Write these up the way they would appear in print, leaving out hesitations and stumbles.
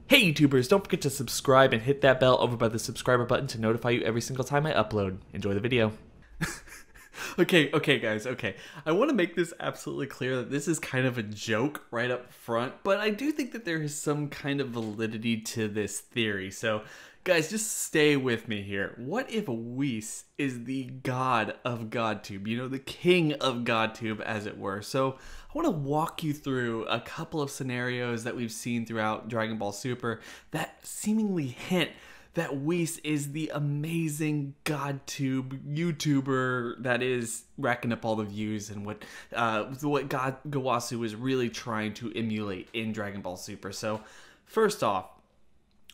Hey YouTubers, don't forget to subscribe and hit that bell over by the subscriber button to notify you every single time I upload. Enjoy the video. Okay guys, okay. I want to make this absolutely clear that this is kind of a joke right up front, but I do think that there is some kind of validity to this theory. So guys, just stay with me here. What if Whis is the god of Godtube? You know, the king of Godtube, as it were. So I want to walk you through a couple of scenarios that we've seen throughout Dragon Ball Super that seemingly hint that Whis is the amazing Godtube YouTuber that is racking up all the views and what Gowasu is really trying to emulate in Dragon Ball Super. So first off,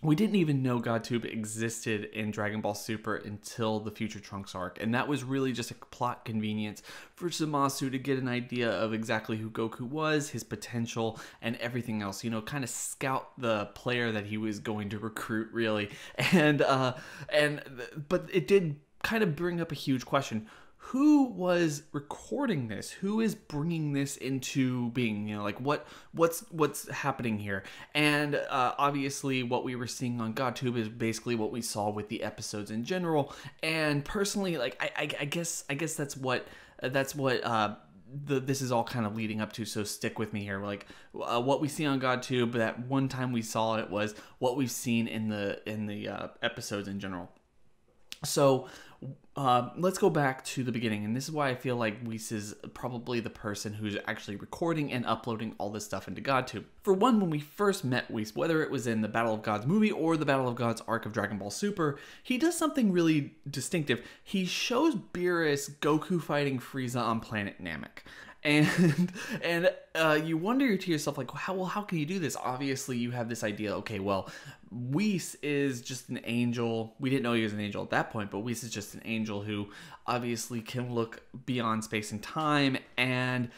we didn't even know Godtube existed in Dragon Ball Super until the Future Trunks arc, and that was really just a plot convenience for Zamasu to get an idea of exactly who Goku was, his potential, and everything else. You know, kind of scout the player that he was going to recruit, really. But it did kind of bring up a huge question. Who was recording this? Who is bringing this into being? You know, like what's happening here? And obviously, what we were seeing on Godtube is basically what we saw with the episodes in general. And personally, like I guess that's what this is all kind of leading up to. So stick with me here. Like what we see on Godtube, that one time we saw it was what we've seen in the episodes in general. So let's go back to the beginning, and this is why I feel like Whis is probably the person who's actually recording and uploading all this stuff into Godtube. For one, when we first met Whis, whether it was in the Battle of Gods movie or the Battle of Gods arc of Dragon Ball Super, he does something really distinctive. He shows Beerus Goku fighting Frieza on planet Namek. And you wonder to yourself, like, how can you do this? Obviously, you have this idea, okay, well, Whis is just an angel. We didn't know he was an angel at that point, but Whis is just an angel who obviously can look beyond space and time and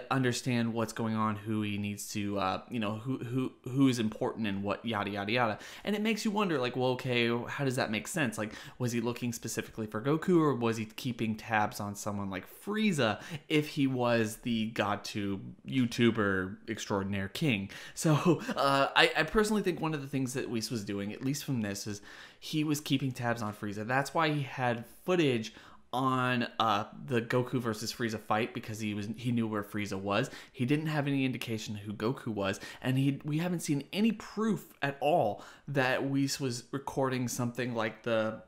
understand what's going on, who he needs to, who is important and what, yada, yada, yada. And it makes you wonder, like, well, okay, how does that make sense? Like, was he looking specifically for Goku, or was he keeping tabs on someone like Frieza if he was the Godtube YouTuber extraordinaire king? So I personally think one of the things that Whis was doing, at least from this, is he was keeping tabs on Frieza. That's why he had footage on the Goku versus Frieza fight, because he knew where Frieza was. He didn't have any indication who Goku was, and we haven't seen any proof at all that Whis was recording something like the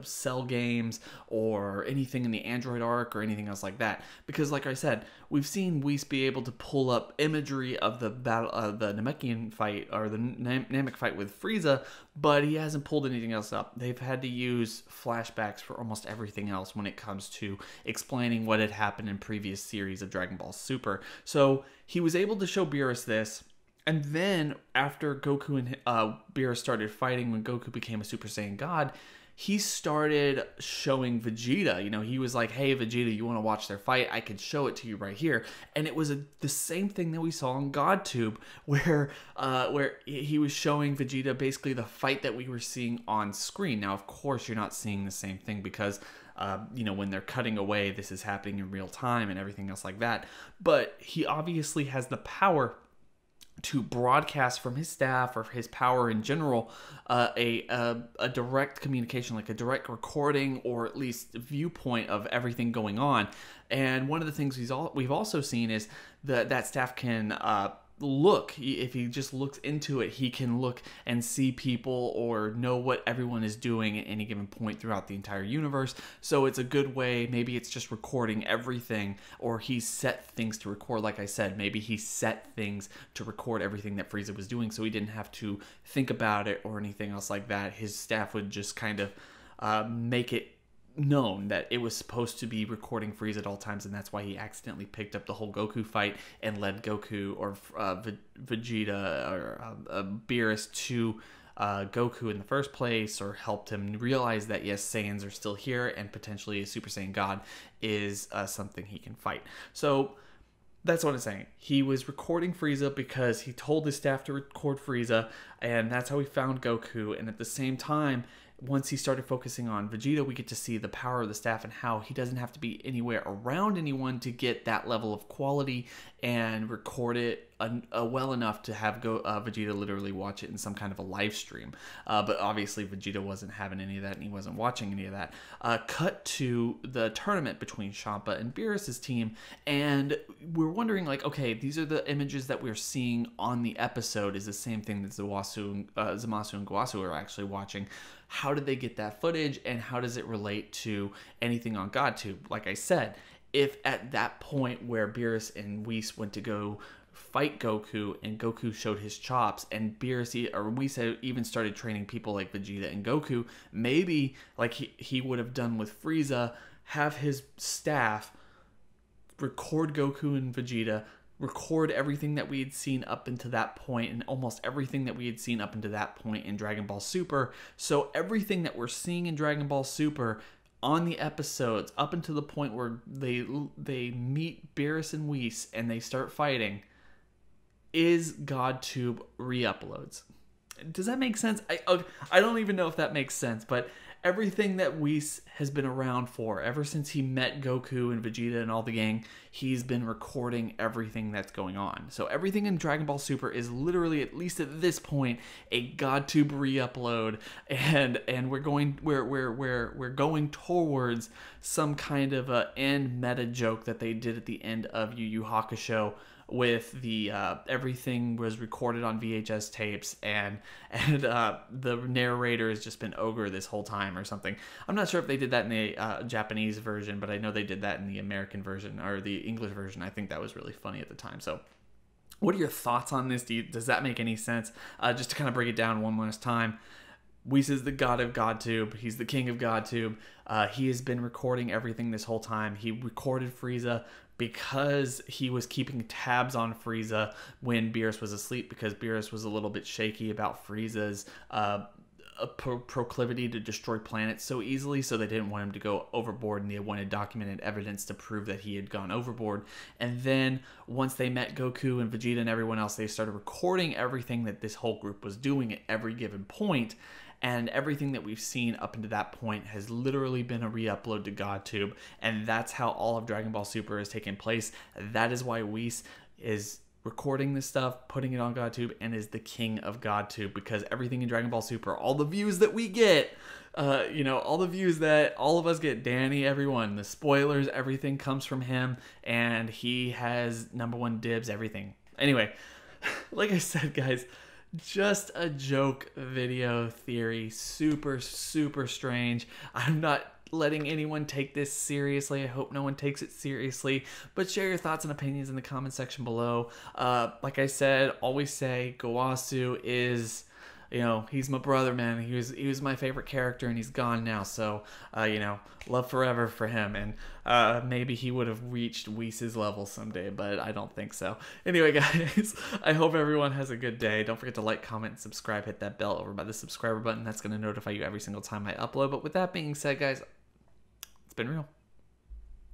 Cell games or anything in the Android arc or anything else like that. Because, like I said, we've seen Whis be able to pull up imagery of the battle, the Namekian fight or the Namek fight with Frieza, but he hasn't pulled anything else up. They've had to use flashbacks for almost everything else when it comes to explaining what had happened in previous series of Dragon Ball Super. So he was able to show Beerus this, and then after Goku and Beerus started fighting, when Goku became a Super Saiyan God, he started showing Vegeta. You know, he was like, hey, Vegeta, you want to watch their fight? I can show it to you right here. And it was the same thing that we saw on Godtube, where he was showing Vegeta basically the fight that we were seeing on screen. Now, of course, you're not seeing the same thing because, when they're cutting away, this is happening in real time and everything else like that. But he obviously has the power to broadcast from his staff or his power in general, a direct communication, like a direct recording or at least viewpoint of everything going on. And one of the things we've also seen is that staff can look, if he just looks into it, he can look and see people or know what everyone is doing at any given point throughout the entire universe. So it's a good way. Maybe it's just recording everything, or he set things to record. Like I said, maybe he set things to record everything that Frieza was doing, so he didn't have to think about it or anything else like that. His staff would just kind of make it known that it was supposed to be recording Frieza at all times, and that's why he accidentally picked up the whole Goku fight and led Goku or Vegeta or Beerus to Goku in the first place, or helped him realize that yes, Saiyans are still here and potentially a Super Saiyan God is something he can fight. So that's what I'm saying. He was recording Frieza because he told his staff to record Frieza, and that's how he found Goku. And at the same time, once he started focusing on Vegeta, we get to see the power of the staff and how he doesn't have to be anywhere around anyone to get that level of quality and record it well enough to have Vegeta literally watch it in some kind of a live stream. But obviously Vegeta wasn't having any of that, and he wasn't watching any of that. Cut to the tournament between Champa and Beerus's team, and we're wondering, like, okay, these are the images that we're seeing on the episode is the same thing that Zamasu and Guasu are actually watching. How did they get that footage, and how does it relate to anything on GodTube? Like I said, if at that point where Beerus and Whis went to go fight Goku, and Goku showed his chops, and Whis even started training people like Vegeta and Goku, maybe like he would have done with Frieza, have his staff record Goku and Vegeta, record everything that we had seen up until that point, and almost everything that we had seen up until that point in Dragon Ball Super. So everything that we're seeing in Dragon Ball Super on the episodes up until the point where they meet Beerus and Whis and they start fighting is GodTube re-uploads. Does that make sense? I don't even know if that makes sense, but everything that Whis has been around for, ever since he met Goku and Vegeta and all the gang, he's been recording everything that's going on. So everything in Dragon Ball Super is literally, at least at this point, a GodTube re-upload, and we're going towards some kind of a end meta joke that they did at the end of Yu Yu Hakusho, with the everything was recorded on VHS tapes, and the narrator has just been Ogre this whole time or something. I'm not sure if they did that in the Japanese version, but I know they did that in the American version or the English version. I think that was really funny at the time. So what are your thoughts on this? Does that make any sense? Just to kind of break it down one last time. Whis is the god of GodTube. He's the king of GodTube. He has been recording everything this whole time. He recorded Frieza because he was keeping tabs on Frieza when Beerus was asleep, because Beerus was a little bit shaky about Frieza's proclivity to destroy planets so easily, so they didn't want him to go overboard, and they wanted documented evidence to prove that he had gone overboard. And then once they met Goku and Vegeta and everyone else, they started recording everything that this whole group was doing at every given point. And everything that we've seen up until that point has literally been a re-upload to GodTube. And that's how all of Dragon Ball Super has taken place. That is why Whis is recording this stuff, putting it on GodTube, and is the king of GodTube. Because everything in Dragon Ball Super, all the views that we get, all the views that all of us get, Danny, everyone, the spoilers, everything comes from him. And he has #1 dibs, everything. Anyway, like I said, guys, just a joke video theory. Super, super strange. I'm not letting anyone take this seriously. I hope no one takes it seriously. But share your thoughts and opinions in the comment section below. Like I said, always say Gowasu is, he's my brother, man. He was my favorite character, and he's gone now. So, love forever for him. And maybe he would have reached Whis' level someday, but I don't think so. Anyway, guys, I hope everyone has a good day. Don't forget to like, comment, and subscribe. Hit that bell over by the subscriber button. That's going to notify you every single time I upload. But with that being said, guys, it's been real.